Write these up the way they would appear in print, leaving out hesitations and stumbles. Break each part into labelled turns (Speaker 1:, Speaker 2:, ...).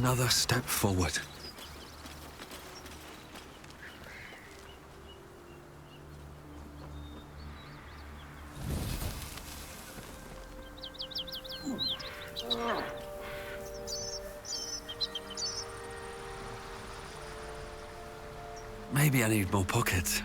Speaker 1: another step forward. Maybe I need more pockets.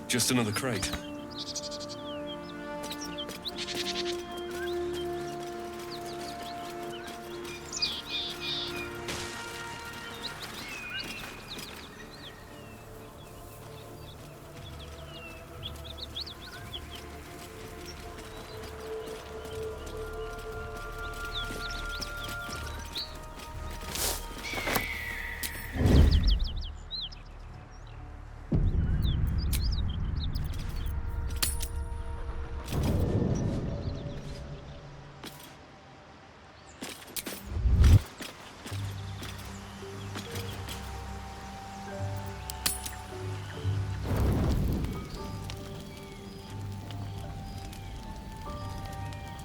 Speaker 2: Just another crate.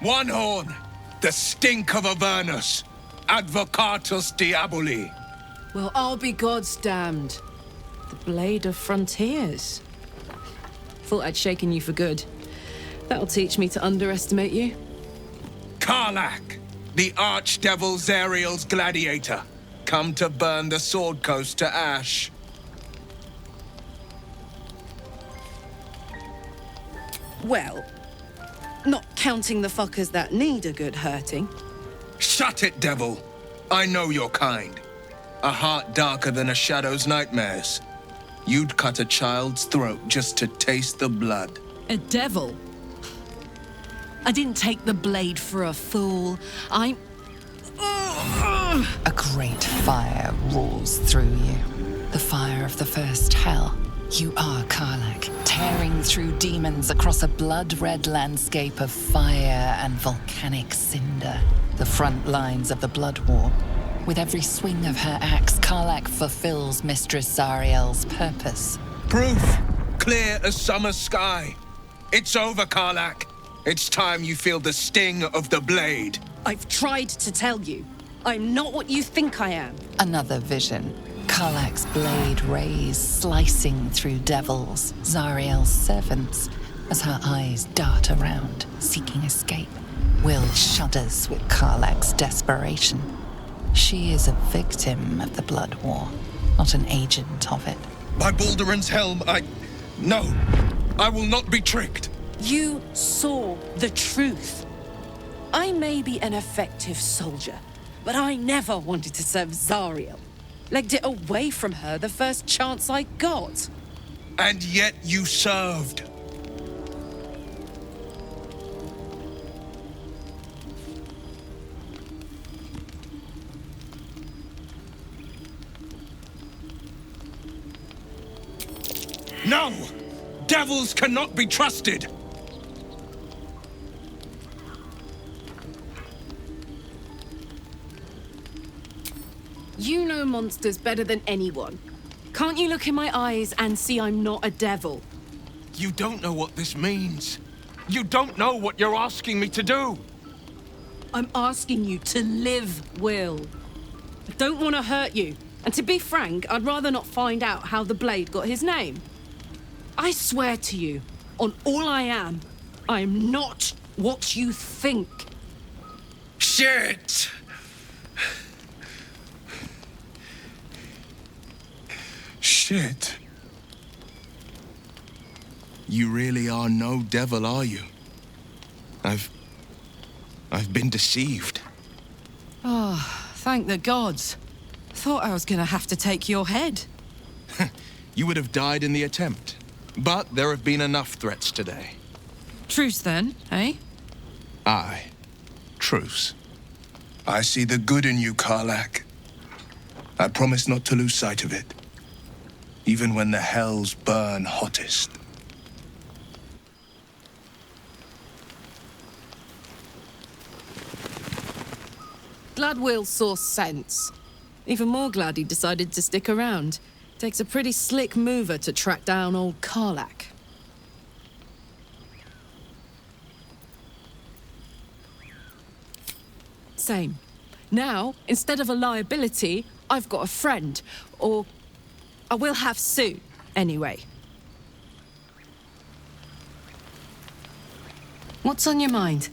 Speaker 3: One horn, the stink of Avernus, Advocatus Diaboli.
Speaker 4: Well, I'll be God's damned. The Blade of Frontiers. Thought I'd shaken you for good. That'll teach me to underestimate you.
Speaker 3: Karlach, the archdevil Zariel's gladiator, come to burn the Sword Coast to ash.
Speaker 4: Well, not counting the fuckers that need a good hurting.
Speaker 3: Shut it, devil. I know your kind. A heart darker than a shadow's nightmares. You'd cut a child's throat just to taste the blood.
Speaker 4: A devil? I didn't take the blade for a fool. I'm...
Speaker 5: A great fire roars through you. The fire of the first hell. You are Karlach, tearing through demons across a blood-red landscape of fire and volcanic cinder. The front lines of the Blood War. With every swing of her axe, Karlach fulfills Mistress Zariel's purpose.
Speaker 3: Proof, clear as summer sky. It's over, Karlach. It's time you feel the sting of the blade.
Speaker 4: I've tried to tell you. I'm not what you think I am.
Speaker 5: Another vision. Karlach's blade rays slicing through devils, Zariel's servants, as her eyes dart around, seeking escape. Will shudders with Karlach's desperation. She is a victim of the Blood War, not an agent of it.
Speaker 3: By Balduran's helm, No, I will not be tricked.
Speaker 4: You saw the truth. I may be an effective soldier, but I never wanted to serve Zariel. Legged it away from her the first chance I got.
Speaker 3: And yet you served. No! Devils cannot be trusted!
Speaker 4: You know monsters better than anyone. Can't you look in my eyes and see I'm not a devil?
Speaker 3: You don't know what this means. You don't know what you're asking me to do.
Speaker 4: I'm asking you to live, Will. I don't want to hurt you. And to be frank, I'd rather not find out how the Blade got his name. I swear to you, on all I am not what you think.
Speaker 3: Shit! Shit. You really are no devil, are you? I've been deceived.
Speaker 6: Oh, thank the gods. Thought I was gonna have to take your head.
Speaker 3: You would have died in the attempt. But there have been enough threats today.
Speaker 6: Truce then, eh?
Speaker 3: Aye. Truce. I see the good in you, Karlach. I promise not to lose sight of it, even when the hells burn hottest.
Speaker 4: Glad Will saw sense. Even more glad he decided to stick around. Takes a pretty slick mover to track down old Karlach. Same. Now, instead of a liability, I've got a friend. Or I will have soon, anyway. What's on your mind?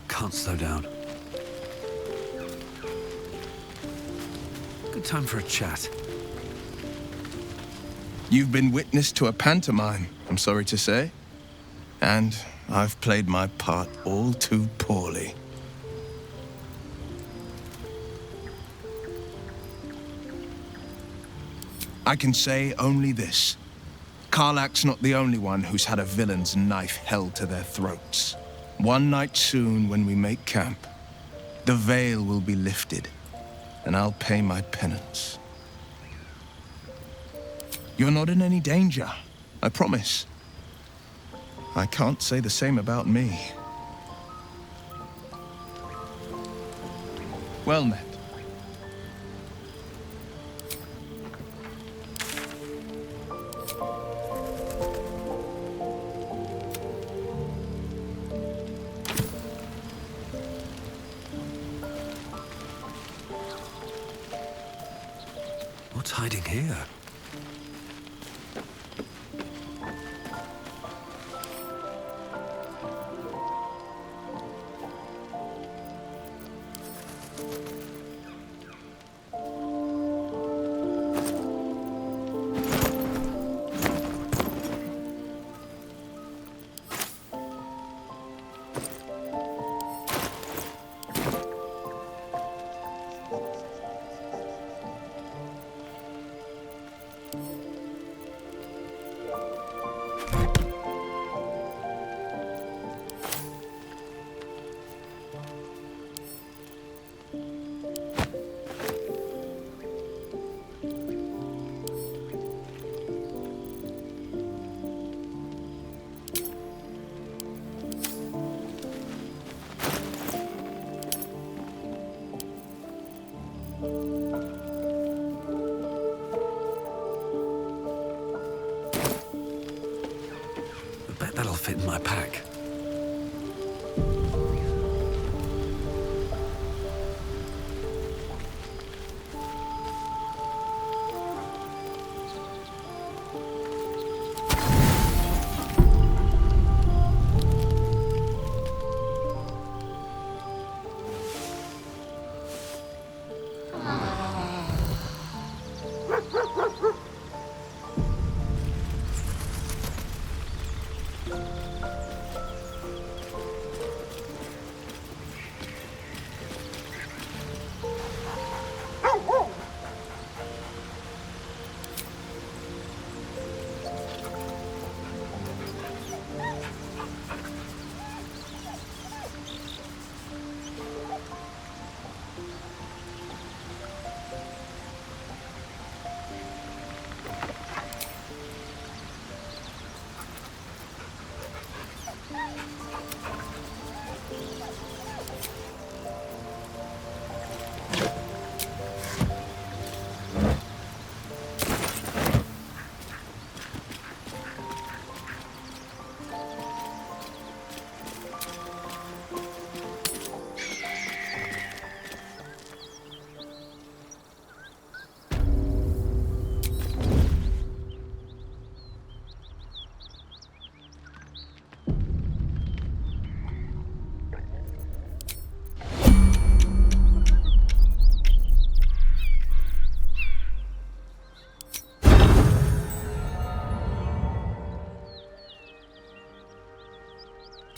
Speaker 1: Can't slow down. Good time for a chat.
Speaker 3: You've been witness to a pantomime, I'm sorry to say. And I've played my part all too poorly. I can say only this. Karlach's not the only one who's had a villain's knife held to their throats. One night soon, when we make camp, the veil will be lifted, and I'll pay my penance. You're not in any danger, I promise. I can't say the same about me. Well met.
Speaker 1: What's hiding here? I bet that'll fit in my pack.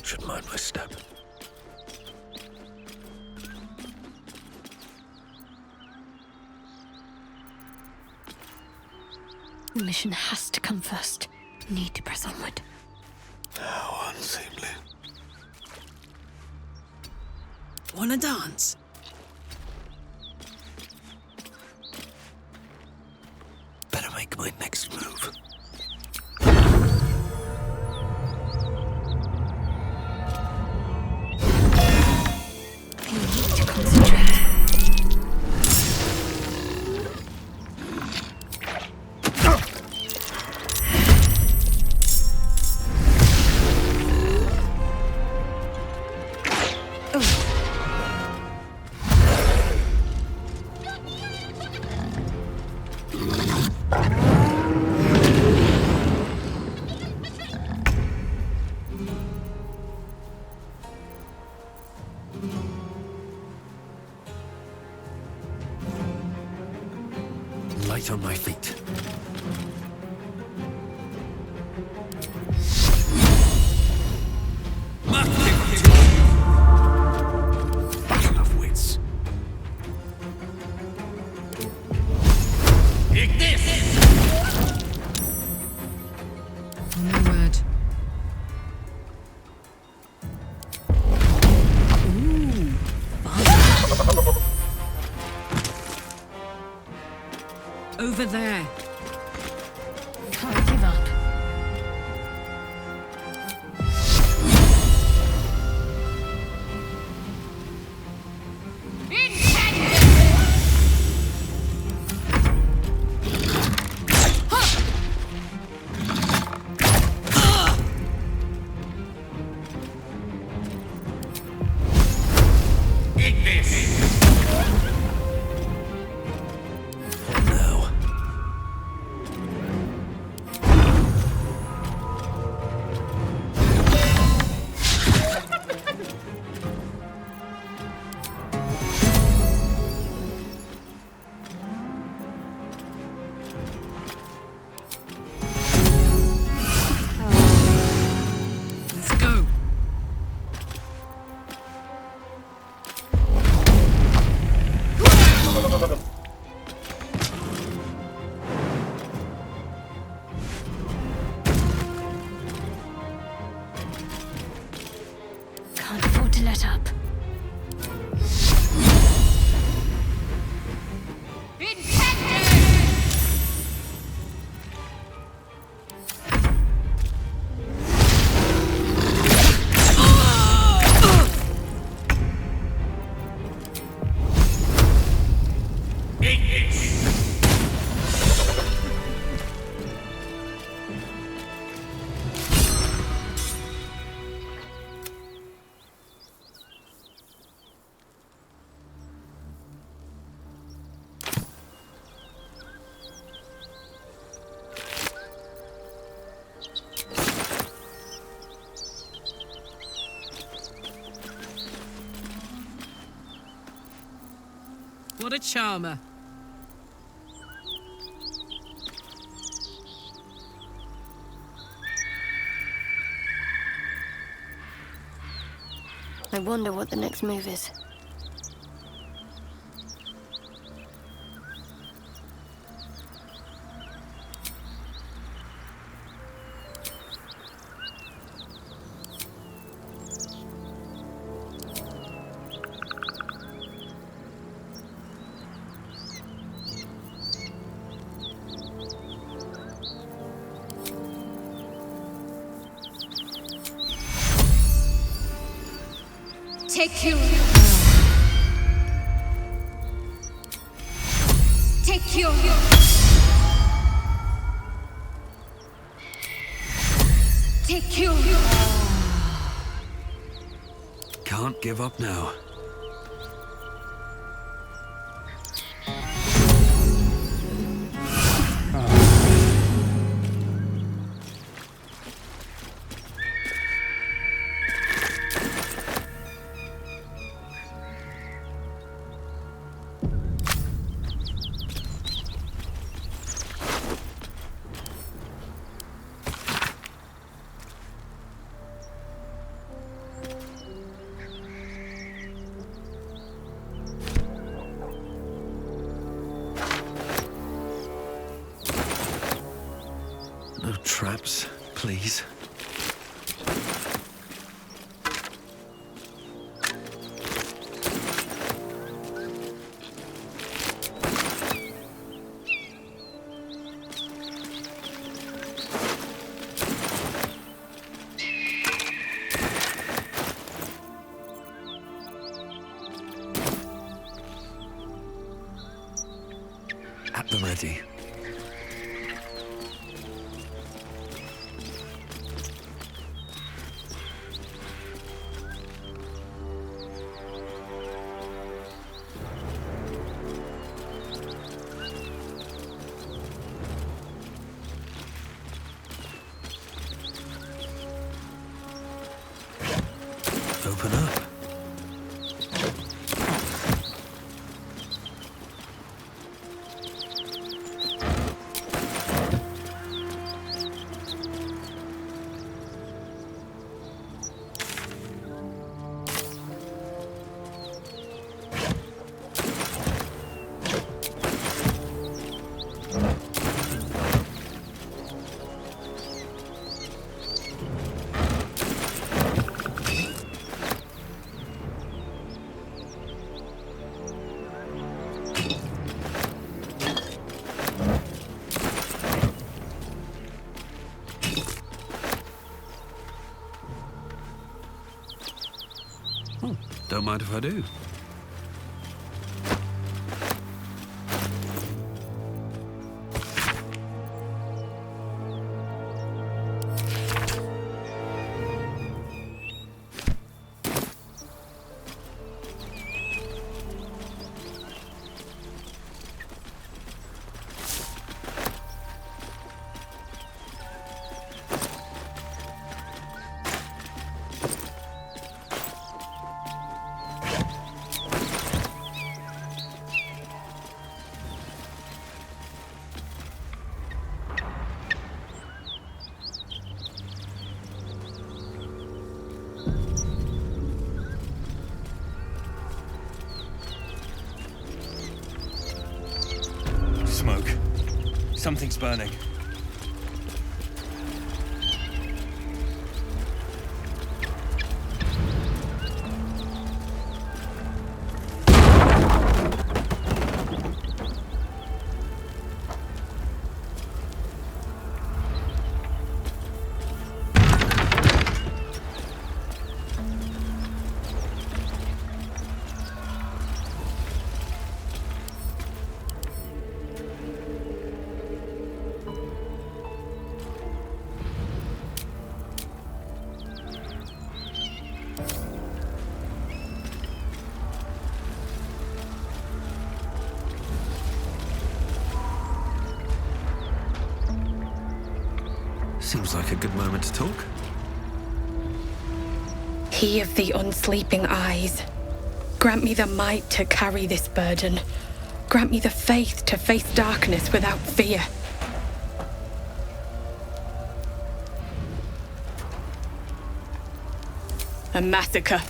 Speaker 1: Should mind my step.
Speaker 2: The mission has to come first. Need to press onward.
Speaker 1: How unseemly.
Speaker 6: Wanna dance?
Speaker 1: Better make my next move.
Speaker 2: You need to concentrate.
Speaker 1: Light on my feet. Battle of wits.
Speaker 6: No word.
Speaker 4: Over there.
Speaker 2: Can't give up.
Speaker 1: No.
Speaker 4: Let's go.
Speaker 2: Can't afford to let up.
Speaker 4: What a charmer.
Speaker 2: I wonder what the next move is.
Speaker 7: Take you. Take you. Take you.
Speaker 1: Can't give up now. maps, please. At the ready. Open up. Don't mind if I do.
Speaker 8: Smoke. Something's burning.
Speaker 1: Seems like a good moment to talk.
Speaker 9: He of the unsleeping eyes, grant me the might to carry this burden. Grant me the faith to face darkness without fear. A massacre.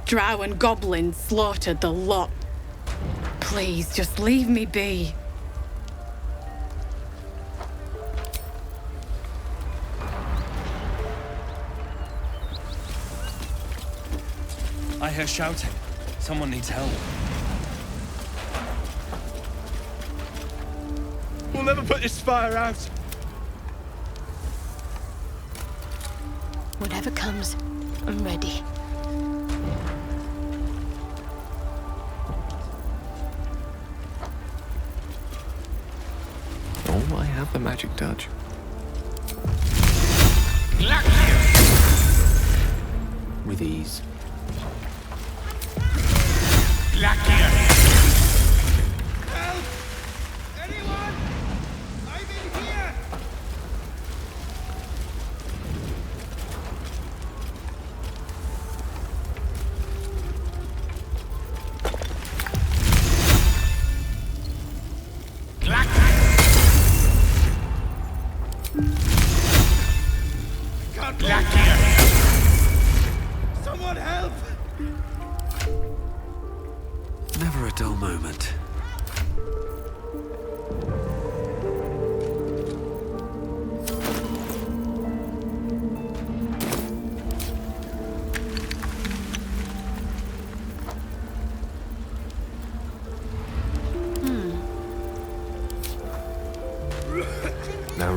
Speaker 9: Drow and goblins slaughtered the lot. Please, just leave me be.
Speaker 8: I hear shouting. Someone needs help. We'll never put this fire out.
Speaker 2: Whatever comes, I'm ready.
Speaker 10: Oh, I have the magic touch. With ease.
Speaker 8: Help! Anyone? I'm in here! God bless you! Someone help!
Speaker 1: Never a dull moment.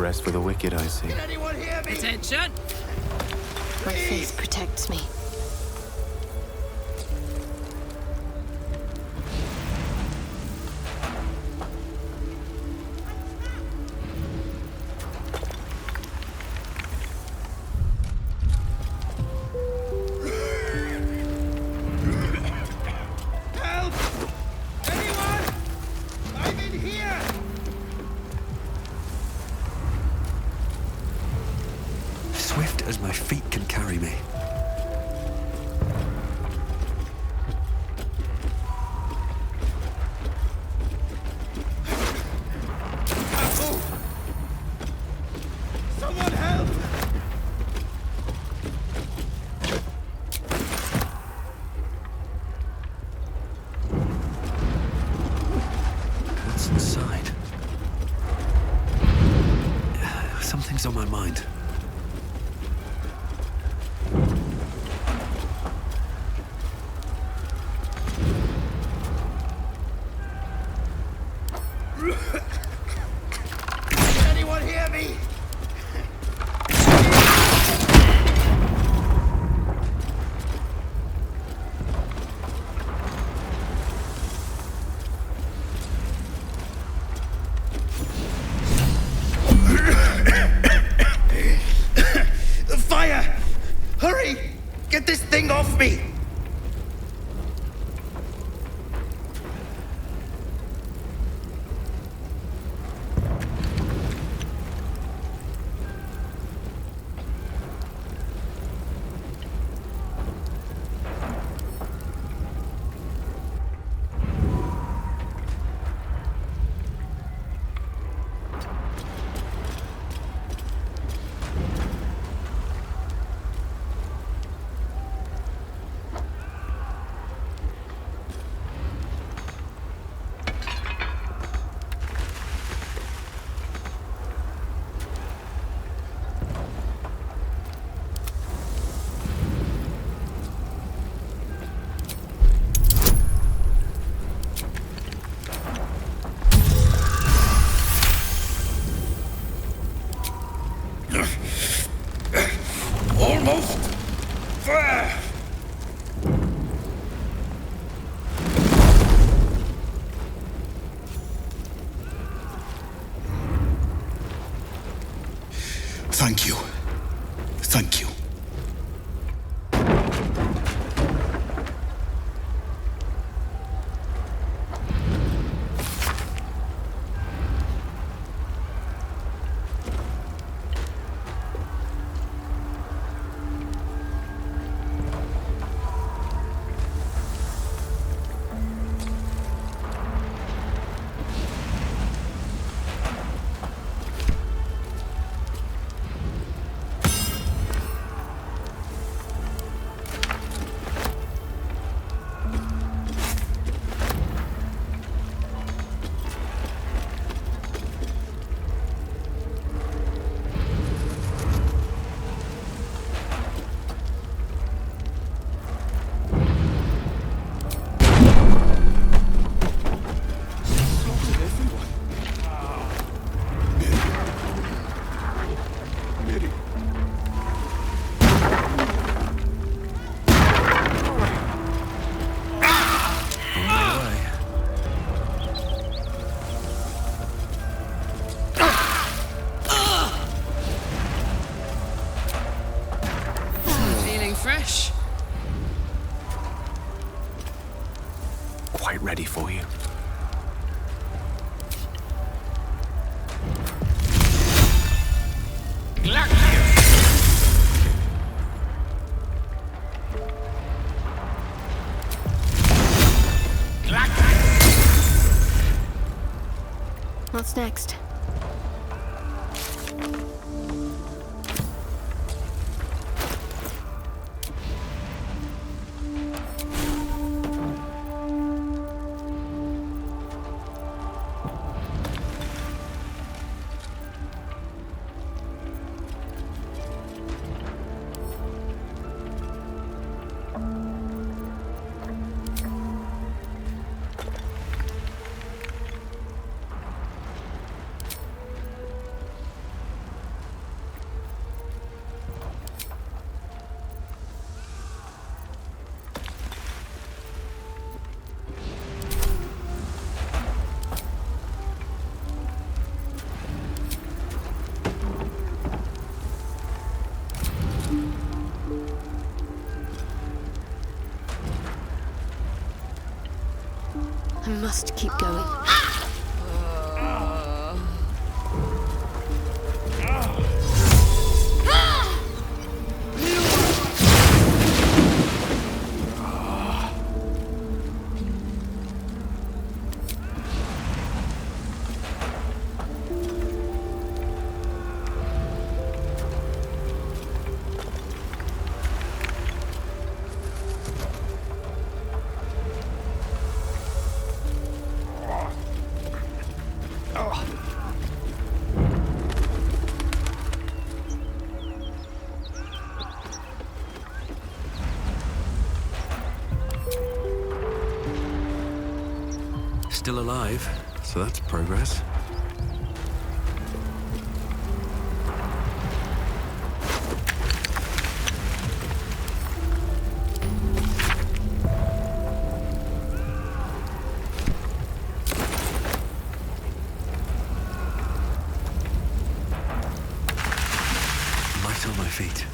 Speaker 10: rest for the wicked, I see.
Speaker 4: Attention!
Speaker 2: My faith protects me.
Speaker 1: Swift as my feet can carry me.
Speaker 3: Someone help!
Speaker 1: What's inside? Something's on my mind.
Speaker 3: Anyone hear me? Fire! Hurry! Get this thing off me! Almost there! Thank you. Thank you.
Speaker 4: Fresh.
Speaker 10: Quite ready for you.
Speaker 2: What's next? I must keep going.
Speaker 1: Still alive, so that's progress. Light on my feet.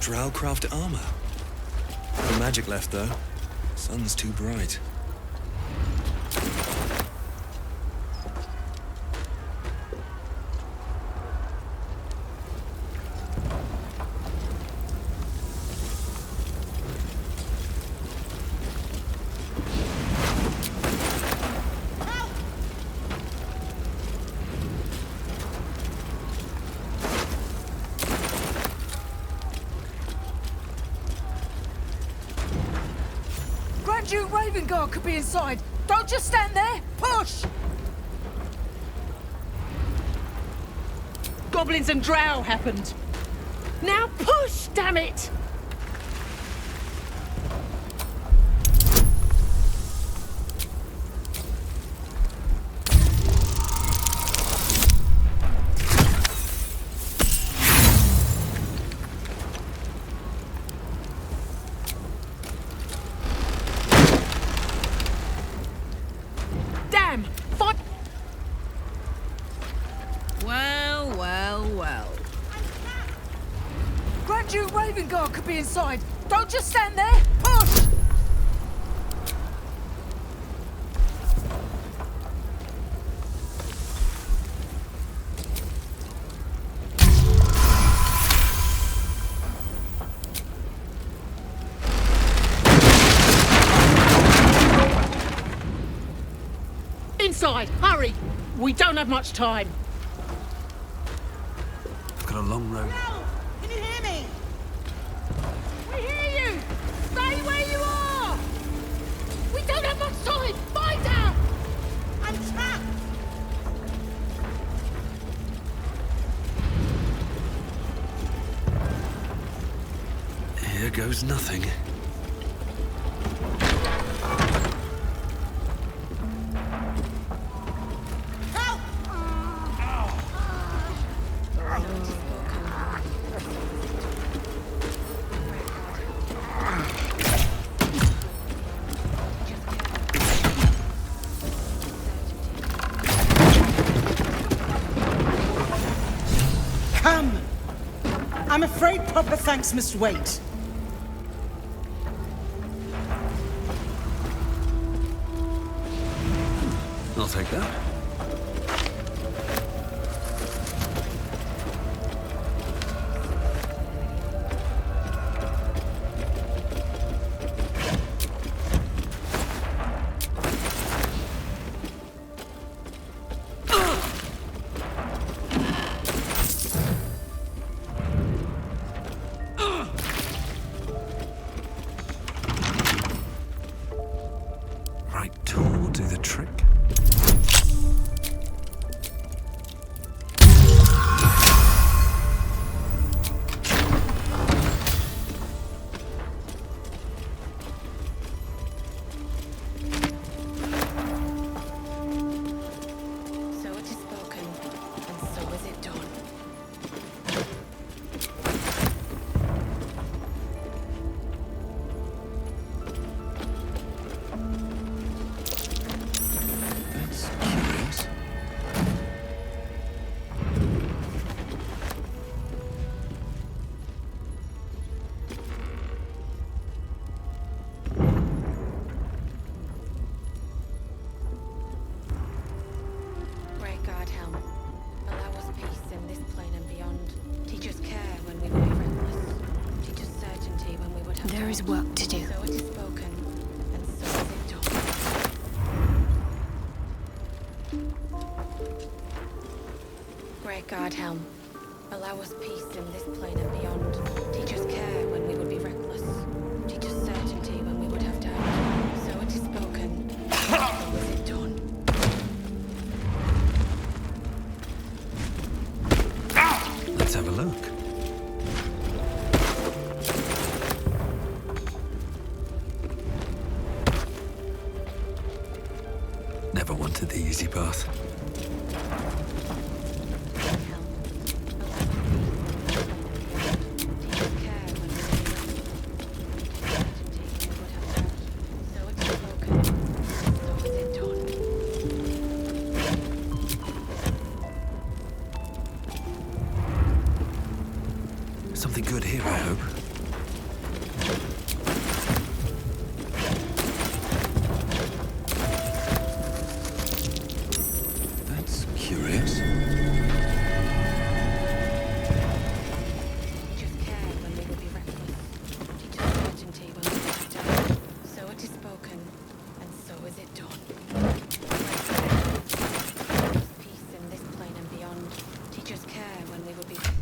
Speaker 8: Drowcraft armor. No magic left though. Sun's too bright.
Speaker 6: Ravenguard could be inside. Don't just stand there. Push! Goblins and drow happened. Now push, damn it! Ravenguard could be inside. Don't just stand there. Push! Inside, hurry! We don't have much time.
Speaker 1: I've got a long road.
Speaker 6: Can you hear me? We hear you! Stay where you are! We don't have much time! Find out! I'm trapped!
Speaker 1: Here goes nothing.
Speaker 6: I'm afraid proper thanks must wait.
Speaker 1: I'll take that. Right tool will do the trick.
Speaker 2: There is work to do.
Speaker 9: So it is spoken, and so is it done. Great God, Helm, allow us peace in this plane and beyond. Teach us care when we would be reckless. Teach us certainty when we would have doubt. So it is spoken, and so is it done.
Speaker 1: Let's have a look. Never wanted the easy path. Something good here, I hope. That's curious.
Speaker 9: Just care when we will be reckless. Teach us certainty when we have doubt. So it is spoken, and so is it done. Peace in this plane and beyond. Teach us care when we will be certain.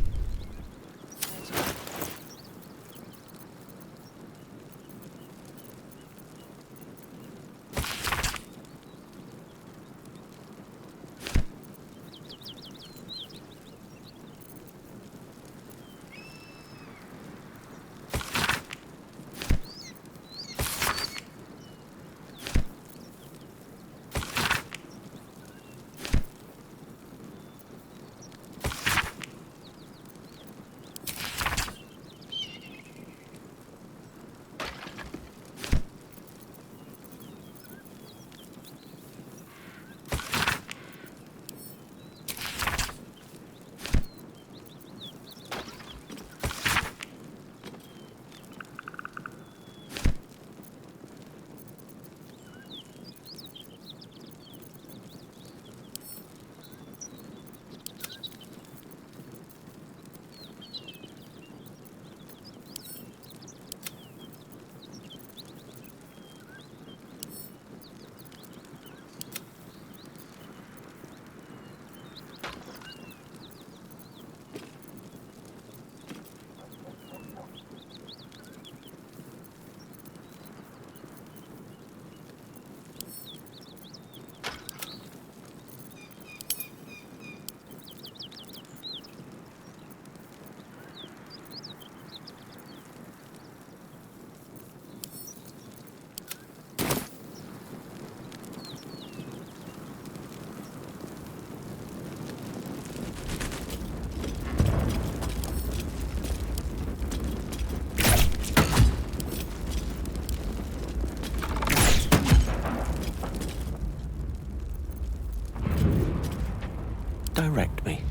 Speaker 10: Direct me.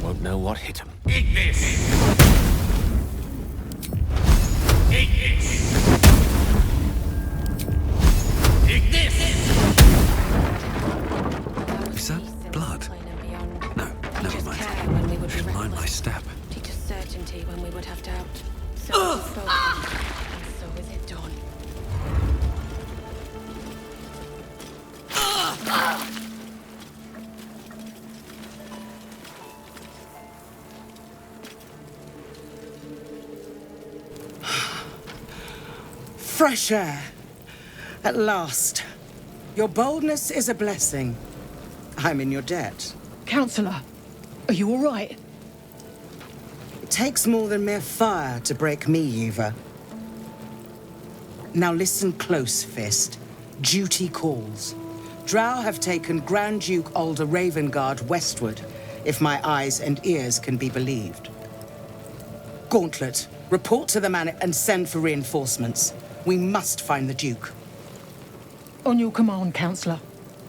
Speaker 10: Won't know what hit him.
Speaker 11: Eat this! Eat this! Eat this!
Speaker 1: Is that blood? No, never mind. Should mind my step.
Speaker 9: Teach us certainty when we would have doubt. So it is spoken, and so is it done.
Speaker 12: Fresh air. At last. Your boldness is a blessing. I'm in your debt.
Speaker 6: Counselor, are you all right?
Speaker 12: It takes more than mere fire to break me, Eva. Now listen close, Fist. Duty calls. Drow have taken Grand Duke Alder Ravengard westward, if my eyes and ears can be believed. Gauntlet, report to the man and send for reinforcements. We must find the Duke.
Speaker 6: On your command, Counselor.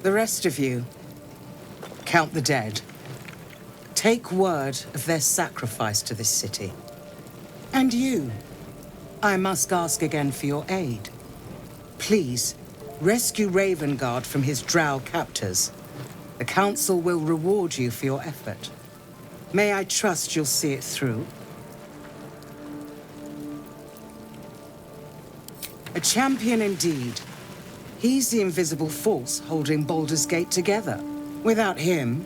Speaker 12: The rest of you, count the dead. Take word of their sacrifice to this city. And you, I must ask again for your aid. Please, rescue Ravengard from his drow captors. The Council will reward you for your effort. May I trust you'll see it through? A champion indeed. He's the invisible force holding Baldur's Gate together. Without him,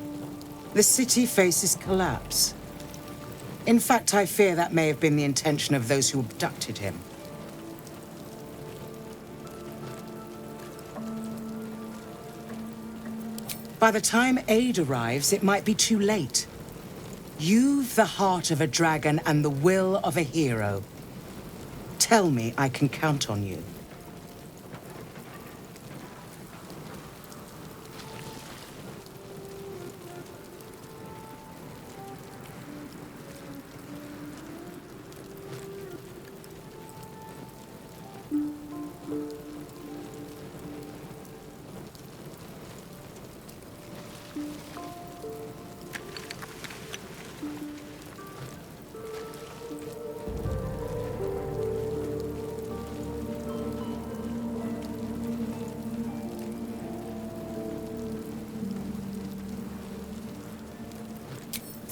Speaker 12: the city faces collapse. In fact, I fear that may have been the intention of those who abducted him. By the time aid arrives, it might be too late. You've the heart of a dragon and the will of a hero. Tell me I can count on you.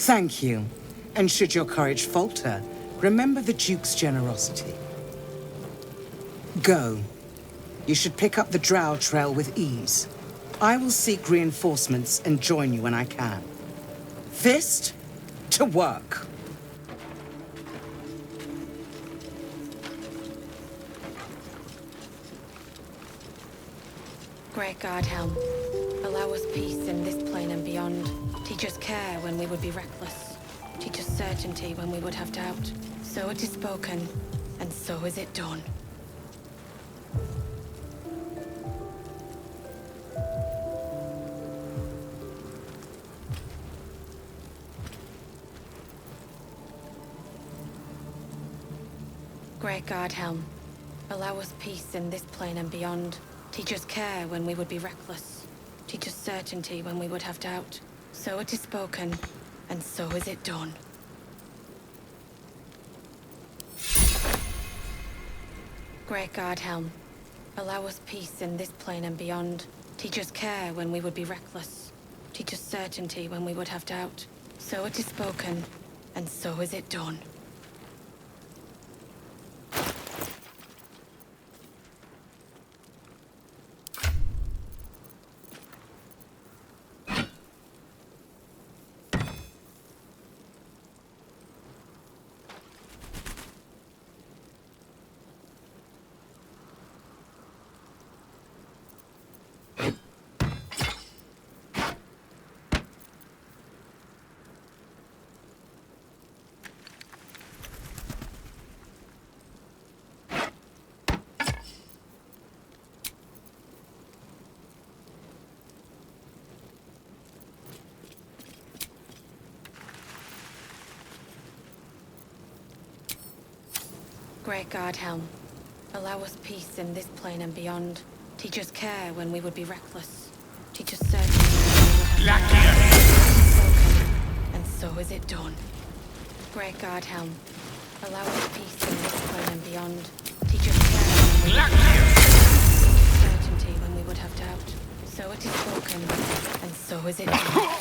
Speaker 12: Thank you. And should your courage falter, remember the Duke's generosity. Go. You should pick up the Drow trail with ease. I will seek reinforcements and join you when I can. Fist to work.
Speaker 9: Great God, Helm. Allow us peace in this plane and beyond. Teach us care when we would be reckless. Teach us certainty when we would have doubt. So it is spoken, and so is it done. Great God, Helm. Allow us peace in this plane and beyond. Teach us care when we would be reckless. Teach us certainty when we would have doubt. So it is spoken, and so is it done. Great God, Helm. Allow us peace in this plane and beyond. Teach us care when we would be reckless. Teach us certainty when we would have doubt. So it is spoken, and so is it done. Great God, Helm. Allow us peace in this plane and beyond. Teach us care when we would be reckless. Teach us certainty when we would have spoken, and so is it done. Great God, Helm. Allow us peace in this plane and beyond. Teach us care when we would be reckless. Teach us certainty when we would have doubt. So it is spoken, and so is it done.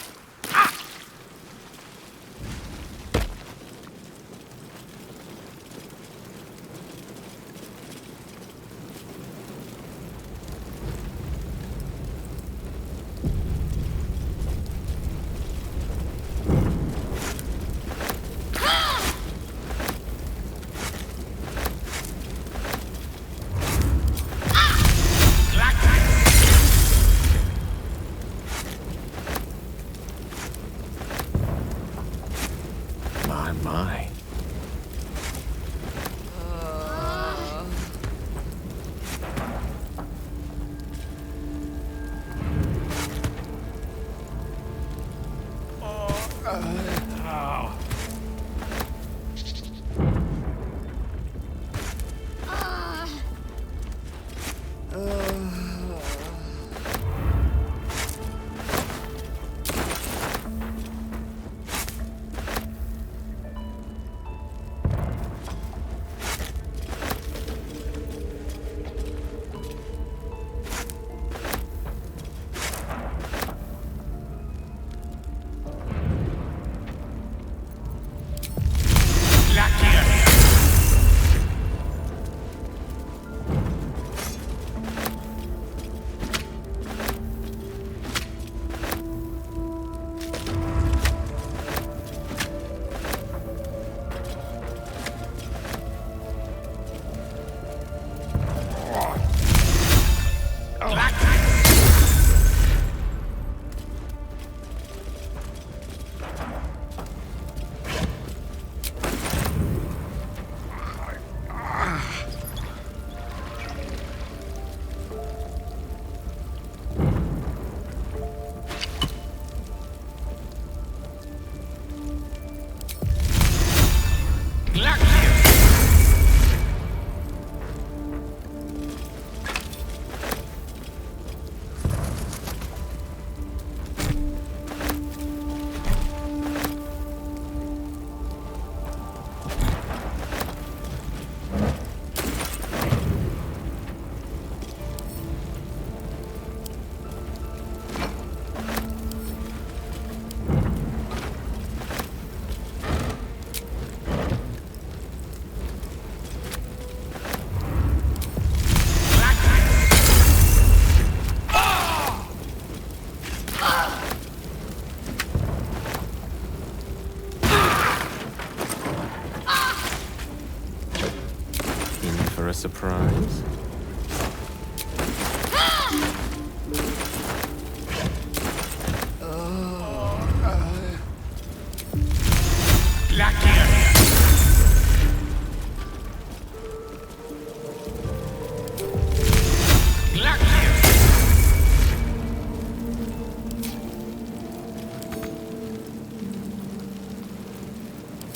Speaker 10: for a surprise?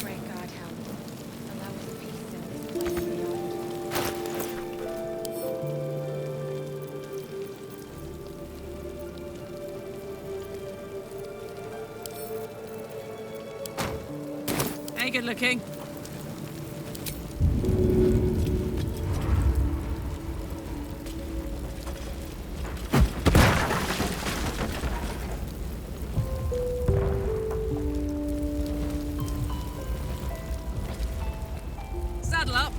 Speaker 9: Great God, help. Allow us peace in this plane and beyond.
Speaker 4: Hey, good looking. Saddle up.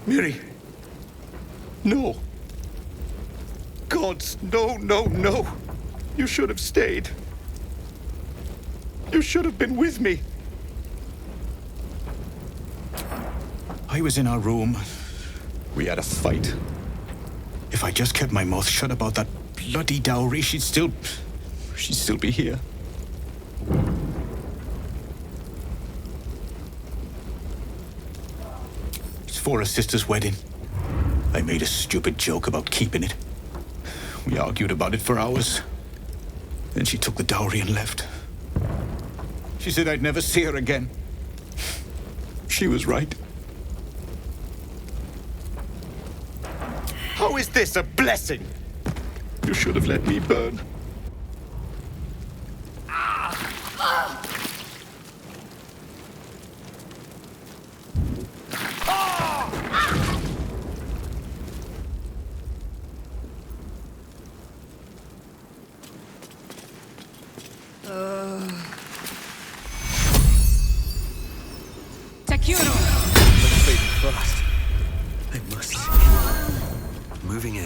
Speaker 13: Miri! No! Gods, no, no, no! You should have stayed. You should have been with me. I was in our room. We had a fight. If I just kept my mouth shut about that bloody dowry, she'd still be here. It's for her sister's wedding. I made a stupid joke about keeping it. We argued about it for hours. Then she took the dowry and left. She said I'd never see her again. She was right. How is this a blessing? You should have let me burn.
Speaker 1: Let's be fast. I must in. Moving in.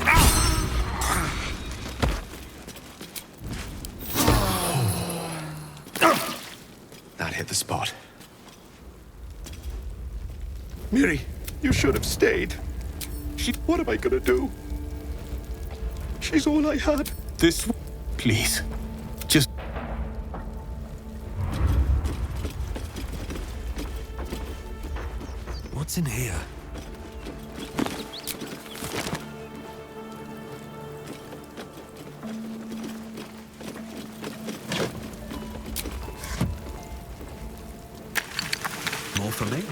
Speaker 13: That hit the spot. Miri, you should have stayed. What am I gonna do? She's all I had. This... Please. Just...
Speaker 1: What's in here? More for me?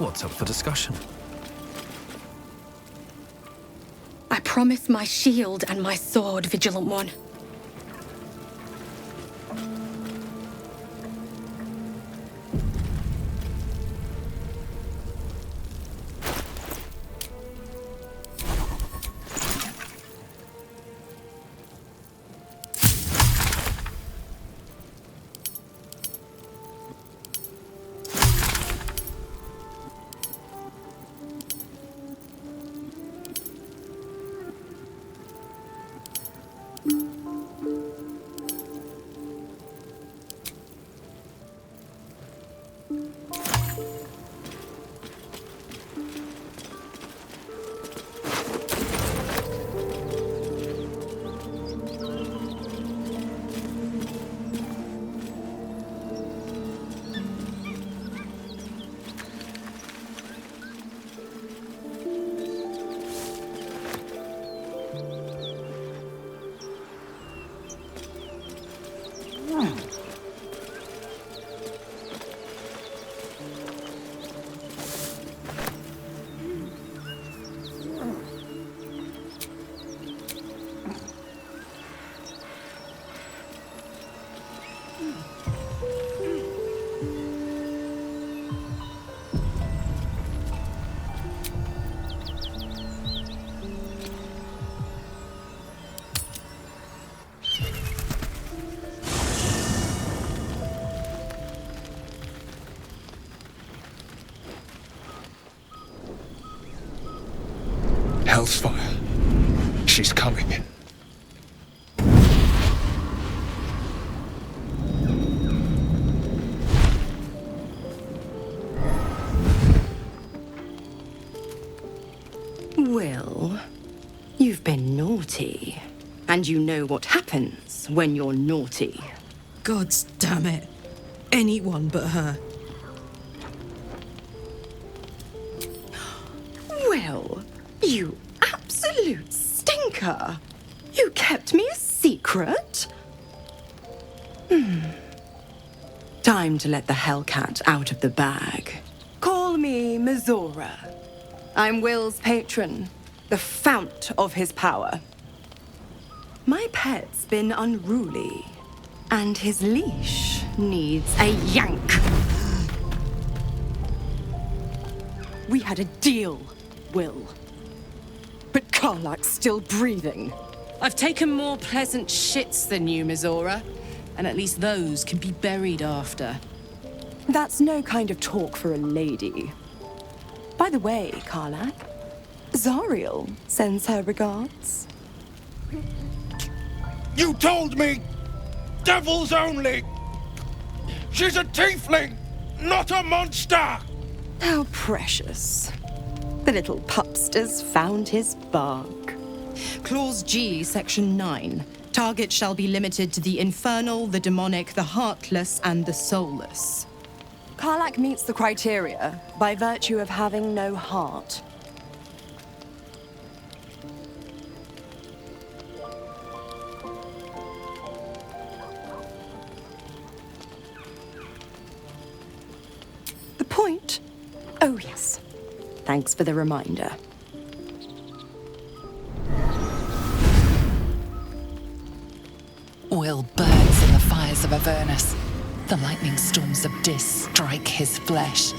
Speaker 1: What's up for discussion?
Speaker 9: I promise my shield and my sword, Vigilant One.
Speaker 3: Hell's fire. She's coming.
Speaker 14: Will, you've been naughty. And you know what happens when you're naughty.
Speaker 4: God damn it. Anyone but her.
Speaker 14: Will, you absolute stinker. You kept me a secret? Time to let the Hellcat out of the bag. Call me Mizora. I'm Will's patron, the fount of his power. My pet's been unruly, and his leash needs a yank. We had a deal, Will. But Karlak's still breathing.
Speaker 4: I've taken more pleasant shits than you, Mizora. And at least those can be buried after.
Speaker 14: That's no kind of talk for a lady. By the way, Karlak, Zariel sends her regards.
Speaker 3: You told me! Devils only! She's a tiefling, not a monster!
Speaker 14: How precious. The little pupster's found his bark.
Speaker 15: Clause G, Section 9. Target shall be limited to the infernal, the demonic, the heartless, and the soulless.
Speaker 14: Karlak meets the criteria by virtue of having no heart. The point? Oh, yes. Thanks for the reminder.
Speaker 5: Will burns in the fires of Avernus. The lightning storms of Dis strike his flesh.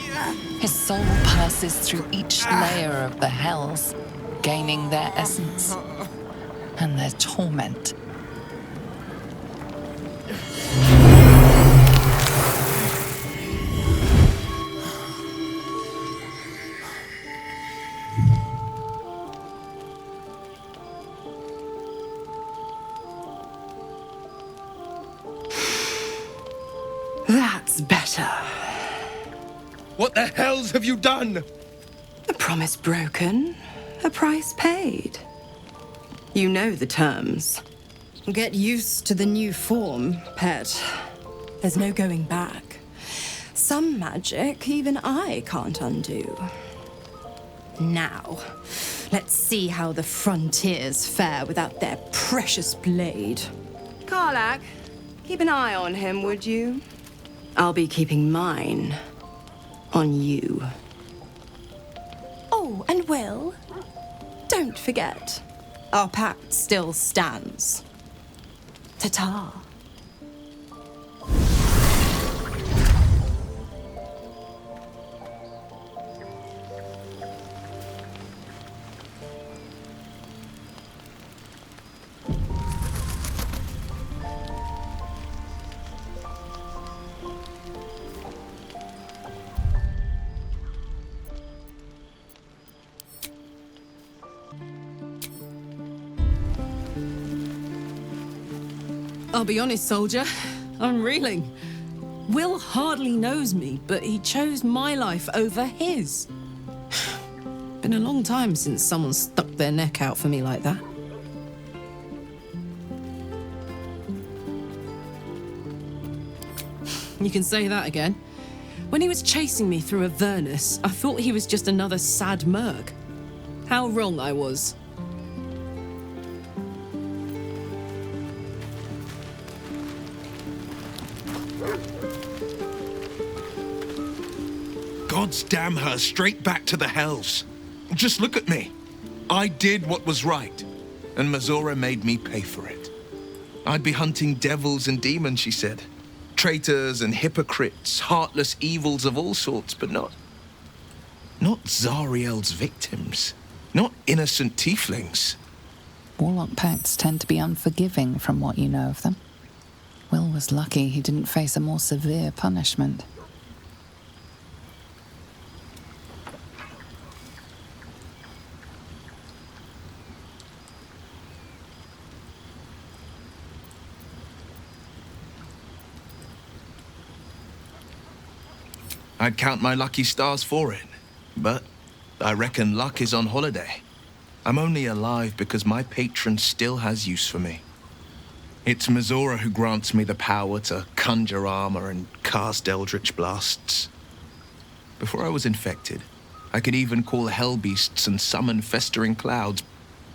Speaker 5: His soul passes through each layer of the hells, gaining their essence and their torment.
Speaker 14: That's better.
Speaker 3: What the hells have you done?
Speaker 14: A promise broken, a price paid. You know the terms.
Speaker 15: Get used to the new form, pet. There's no going back. Some magic even I can't undo. Now, let's see how the frontiers fare without their precious blade.
Speaker 14: Karlak, keep an eye on him, would you? I'll be keeping mine on you.
Speaker 15: Oh, and Will, don't forget, our pact still stands. Ta-ta.
Speaker 4: I'll be honest, soldier. I'm reeling. Will hardly knows me, but he chose my life over his. Been a long time since someone stuck their neck out for me like that. You can say that again. When he was chasing me through Avernus, I thought he was just another sad merc. How wrong I was.
Speaker 3: Gods damn her, straight back to the hells. Just look at me. I did what was right, and Mazora made me pay for it. I'd be hunting devils and demons, she said. Traitors and hypocrites, heartless evils of all sorts, but not Zariel's victims. Not innocent tieflings.
Speaker 5: Warlock pacts tend to be unforgiving from what you know of them. Will was lucky he didn't face a more severe punishment.
Speaker 3: I'd count my lucky stars for it, but I reckon luck is on holiday. I'm only alive because my patron still has use for me. It's Mazora who grants me the power to conjure armor and cast eldritch blasts. Before I was infected, I could even call hell beasts and summon festering clouds.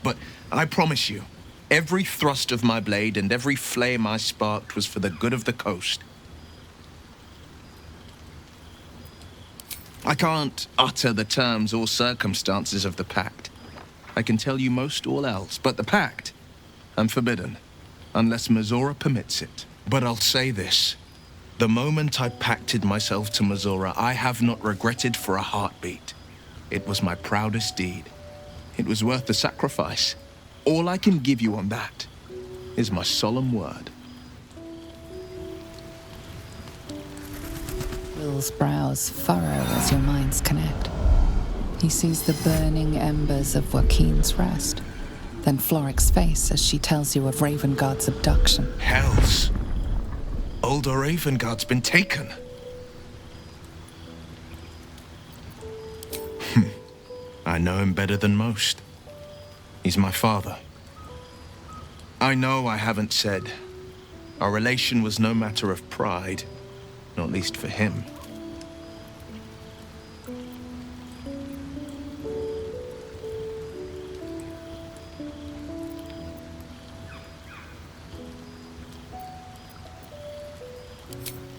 Speaker 3: But I promise you, every thrust of my blade and every flame I sparked was for the good of the coast. I can't utter the terms or circumstances of the pact. I can tell you most all else, but the pact, I'm forbidden, unless Mazora permits it. But I'll say this. The moment I pacted myself to Mazora, I have not regretted for a heartbeat. It was my proudest deed. It was worth the sacrifice. All I can give you on that is my solemn word.
Speaker 5: Will's brows furrow as your minds connect. He sees the burning embers of Joaquin's rest, then Floric's face as she tells you of Ravengard's abduction.
Speaker 3: Hells! Old Ravengard's been taken. I know him better than most. He's my father. I know I haven't said. Our relation was no matter of pride, not least for him.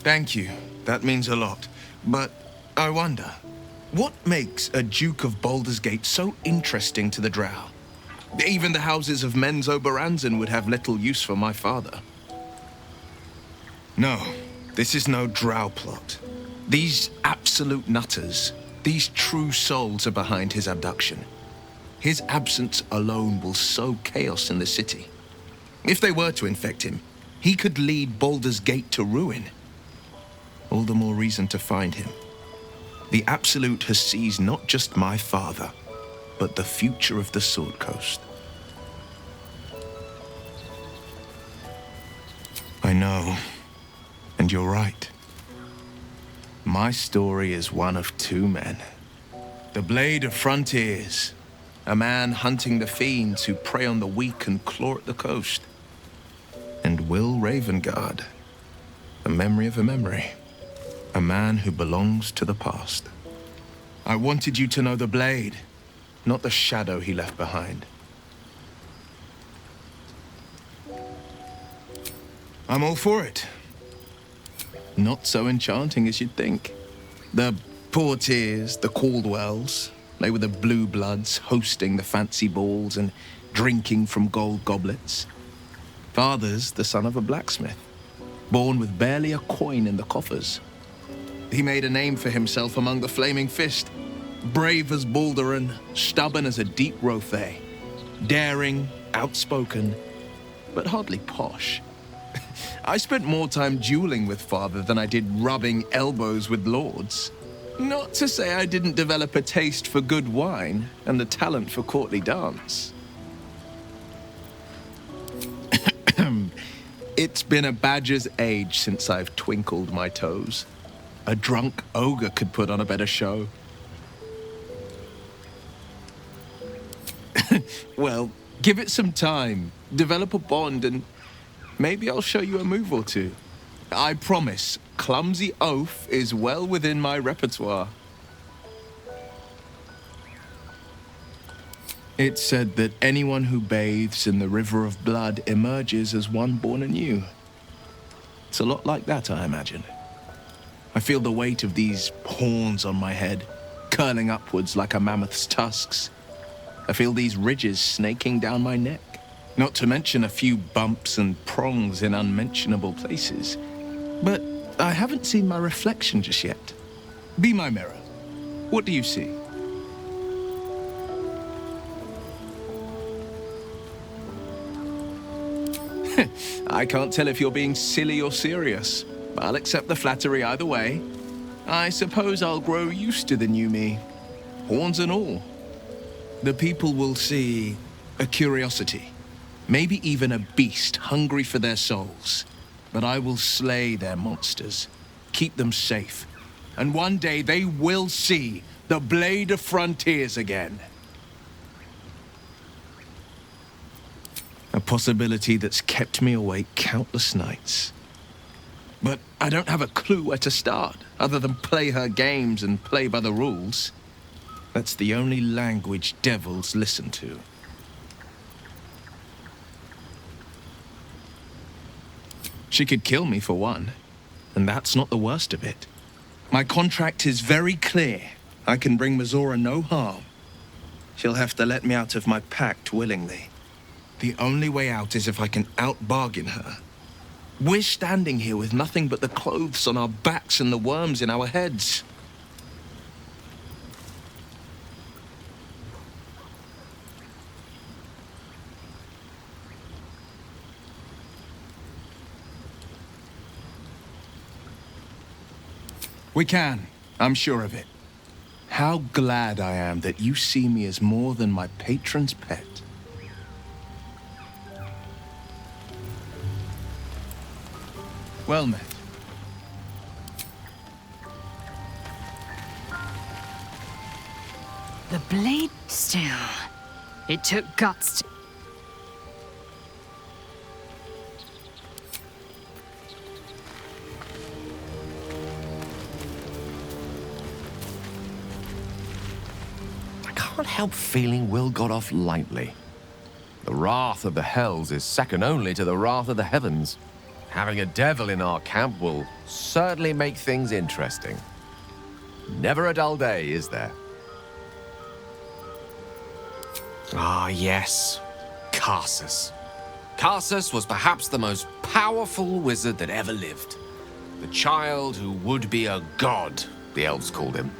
Speaker 3: Thank you. That means a lot. But I wonder, what makes a Duke of Baldur's Gate so interesting to the Drow? Even the houses of Menzo Baranzan would have little use for my father. No, this is no Drow plot. These absolute nutters, these true souls are behind his abduction. His absence alone will sow chaos in the city. If they were to infect him, he could lead Baldur's Gate to ruin. All the more reason to find him. The Absolute has seized not just my father, but the future of the Sword Coast. I know, and you're right. My story is one of two men. The Blade of Frontiers, a man hunting the fiends who prey on the weak and claw at the coast. And Will Ravengard, the memory of a memory. A man who belongs to the past. I wanted you to know the Blade, not the shadow he left behind. I'm all for it. Not so enchanting as you'd think. The Portiers, the Caldwells, They were the blue bloods hosting the fancy balls and drinking from gold goblets. Father's the son of a blacksmith, born with barely a coin in the coffers. He made a name for himself among the Flaming Fist, brave as Balduran, stubborn as a deep Rothay, daring, outspoken, but hardly posh. I spent more time dueling with Father than I did rubbing elbows with lords. Not to say I didn't develop a taste for good wine and a talent for courtly dance. It's been a badger's age since I've twinkled my toes. A drunk ogre could put on a better show. Well, give it some time, develop a bond, and maybe I'll show you a move or two. I promise, clumsy oaf is well within my repertoire. It's said that anyone who bathes in the river of blood emerges as one born anew. It's a lot like that, I imagine. I feel the weight of these horns on my head, curling upwards like a mammoth's tusks. I feel these ridges snaking down my neck, not to mention a few bumps and prongs in unmentionable places. But I haven't seen my reflection just yet. Be my mirror. What do you see? I can't tell if you're being silly or serious. I'll accept the flattery either way. I suppose I'll grow used to the new me, horns and all. The people will see a curiosity, maybe even a beast hungry for their souls. But I will slay their monsters, keep them safe, and one day they will see the Blade of Frontiers again. A possibility that's kept me awake countless nights. But I don't have a clue where to start, other than play her games and play by the rules. That's the only language devils listen to. She could kill me for one, and that's not the worst of it. My contract is very clear. I can bring Mizora no harm. She'll have to let me out of my pact willingly. The only way out is if I can out-bargain her. We're standing here with nothing but the clothes on our backs and the worms in our heads. We can. I'm sure of it. How glad I am that you see me as more than my patron's pet. Well met.
Speaker 16: The blade still. It took guts to...
Speaker 10: I can't help feeling Will got off lightly. The wrath of the hells is second only to the wrath of the heavens. Having a devil in our camp will certainly make things interesting. Never a dull day, is there? Ah, yes. Karsus. Karsus was perhaps the most powerful wizard that ever lived. The child who would be a god, the elves called him.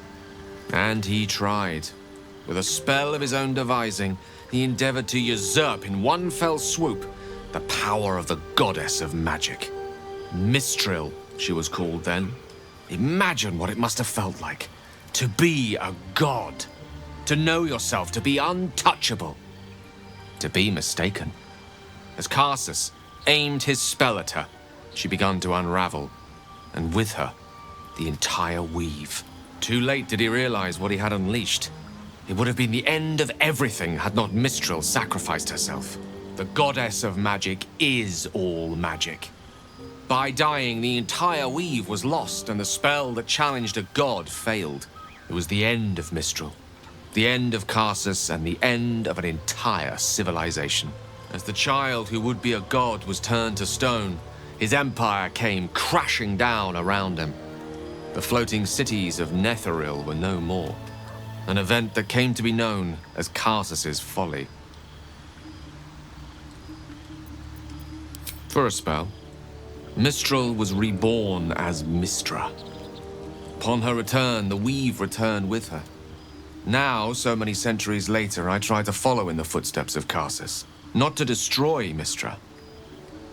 Speaker 10: And he tried. With a spell of his own devising, he endeavored to usurp in one fell swoop the power of the goddess of magic. Mistral, she was called then. Imagine what it must have felt like to be a god, to know yourself, to be untouchable, to be mistaken. As Karsus aimed his spell at her, she began to unravel, and with her, the entire weave. Too late did he realize what he had unleashed. It would have been the end of everything had not Mistral sacrificed herself. The goddess of magic is all magic. By dying, the entire weave was lost, and the spell that challenged a god failed. It was the end of Mistral, the end of Karsus, and the end of an entire civilization. As the child who would be a god was turned to stone, his empire came crashing down around him. The floating cities of Netheril were no more, An event that came to be known as Karsus's folly. For a spell, Mistral was reborn as Mistra. Upon her return, the weave returned with her. Now, so many centuries later, I try to follow in the footsteps of Karsus. Not to destroy Mistra,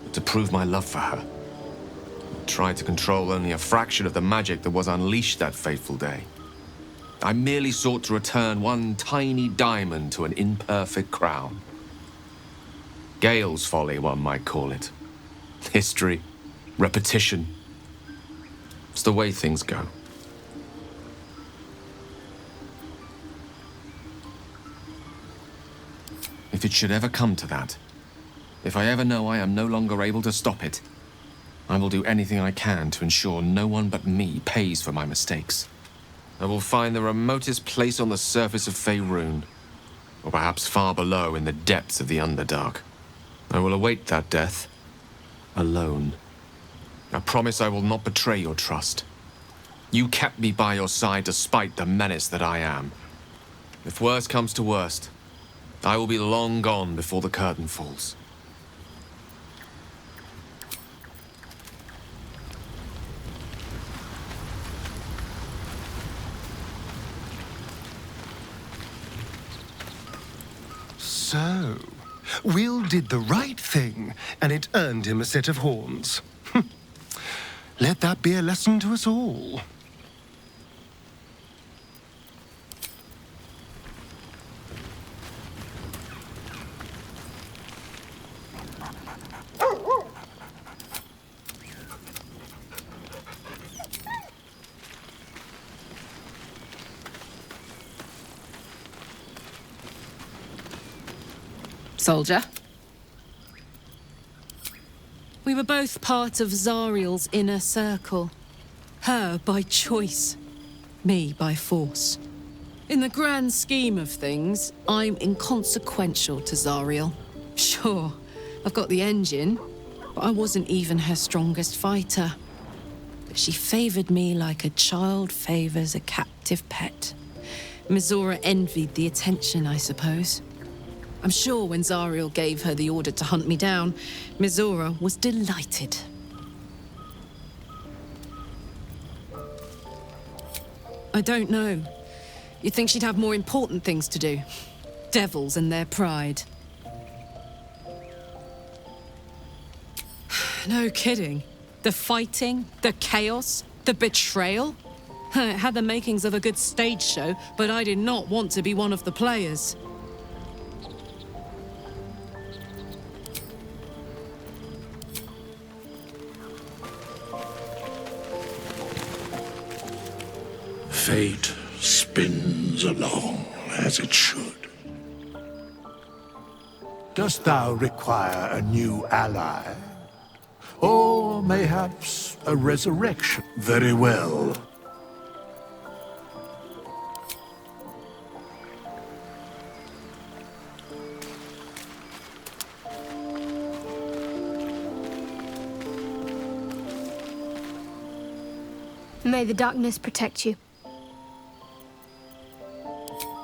Speaker 10: but to prove my love for her. I tried to control only a fraction of the magic that was unleashed that fateful day. I merely sought to return one tiny diamond to an imperfect crown. Gale's folly, one might call it. History, repetition. It's the way things go. If it should ever come to that, if I ever know I am no longer able to stop it, I will do anything I can to ensure no one but me pays for my mistakes. I will find the remotest place on the surface of Faerun, or perhaps far below in the depths of the Underdark. I will await that death, alone. I promise I will not betray your trust. You kept me by your side despite the menace that I am. If worst comes to worst, I will be long gone before the curtain falls.
Speaker 17: So, Will did the right thing, and it earned him a set of horns. Let that be a lesson to us all.
Speaker 14: Soldier?
Speaker 4: We were both part of Zariel's inner circle. Her by choice, me by force. In the grand scheme of things, I'm inconsequential to Zariel. Sure, I've got the engine, but I wasn't even her strongest fighter. But she favored me like a child favors a captive pet. Mizora envied the attention, I suppose. I'm sure when Zariel gave her the order to hunt me down, Mizora was delighted. I don't know. You'd think she'd have more important things to do. Devils and their pride. No kidding. The fighting, the chaos, the betrayal. It had the makings of a good stage show, but I did not want to be one of the players.
Speaker 18: Fate spins along as it should. Dost thou require a new ally? Or mayhaps a resurrection? Very well.
Speaker 2: May the darkness protect you.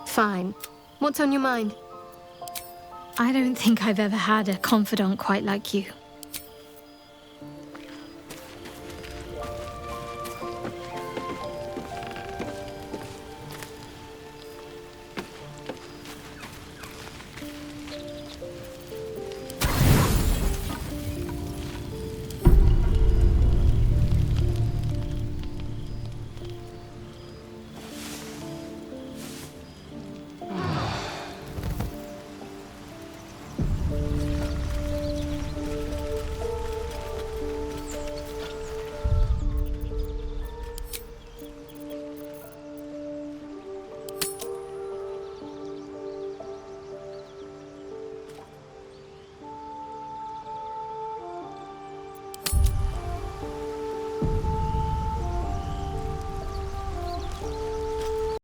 Speaker 2: Fine. What's on your mind?
Speaker 19: I don't think I've ever had a confidant quite like you.